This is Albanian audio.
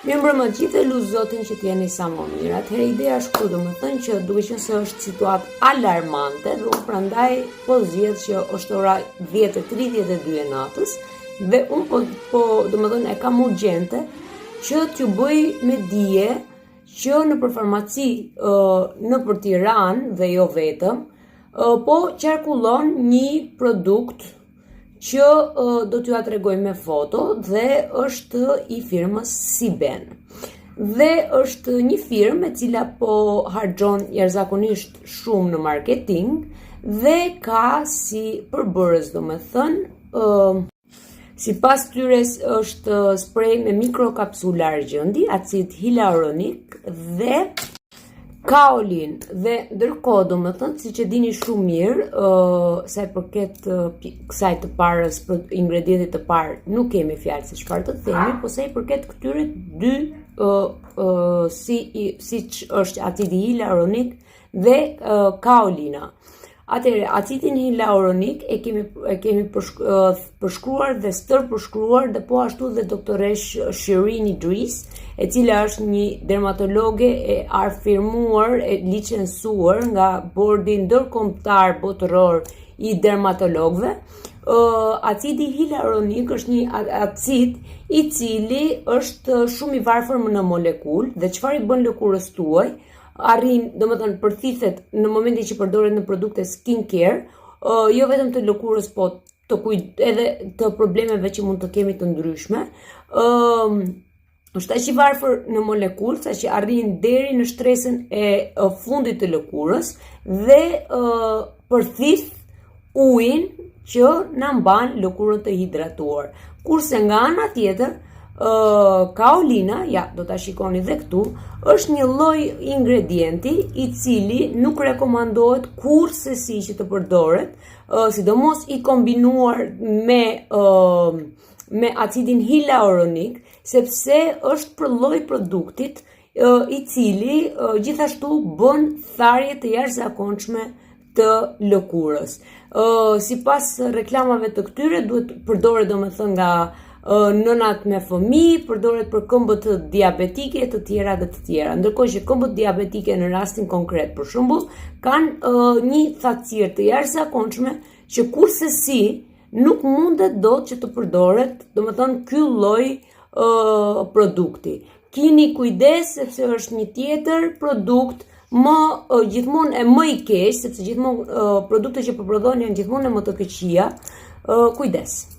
Mirëmbrëma të gjithë, lut Zotin që t'jeni sa më mirë. Atëherë ideja është këtu, domethënë që duke qenë se është situatë alarmante, dhe unë prandaj po zgjedh që është ora 10:32 e natës dhe unë po domethënë e kam urgjente që t'ju bëj me dije që nëpër farmaci nëpër Tiranë dhe jo vetëm, po qarkullon një produkt që do t'ju tregoj me foto dhe është i firmës Siben. Dhe është një firmë e cila po harxhon jashtëzakonisht shumë në marketing dhe ka si përbërës, domethënë, sipas tyre është sprej me mikrokapsula argjendi, acid hialuronik dhe kaolin. Dhe ndërkohë, domethënë, siç e dini shumë mirë, sa i përket kësaj të parës, ingredientit të parë, nuk kemi fjalë se çfarë të themi, po sa i përket këtyre dy, siç është acidi hialuronik dhe kaolina. Atëherë, acidin hialuronik e kemi përshkruar dhe stërpërshkruar dhe po ashtu dhe doktoresh Shirin Idris, e cila është një dermatologe e afirmuar, e licencuar nga bordi ndërkombëtar botëror i dermatologëve. Acidi hialuronik është një acid i cili është shumë i varfër në molekulë dhe çfarë i bën lëkurës tuaj, arrin, domethënë përthithet në momentin që përdoret në produkte skincare, jo vetëm të lëkurës, po edhe të problemeve që mund të kemi të ndryshme. Është aq i varfër në molekulë sa që arrin deri në shtresën e fundit të lëkurës dhe përthith ujin që na mban lëkurën të hidratuar. Kurse nga ana tjetër, kaolina, ja, do ta shikoni dhe këtu, është një lloj ingredienti i cili nuk rekomandohet kurrësesi që të përdoret, sidomos i kombinuar me acidin hialuronik, sepse është për lloj produktit i cili gjithashtu bën tharje të jashtëzakonshme të lëkurës. Sipas reklamave të këtyre duhet përdoret domethënë nga nënat me fëmijë, përdoret për këmbët diabetike të tjera dhe të tjera. Ndërkohë që këmbët diabetike në rastin konkret, për shembull, kanë një thatësirë të jashtëzakonshme që kurrësesi nuk mundet dot që të përdoret, domethënë ky lloj produkti. Kini kujdes sepse është një tjetër produkt gjithmonë e më i keq, sepse gjithmonë produktet që po prodhohen janë gjithmonë e më të këqija. Kujdes.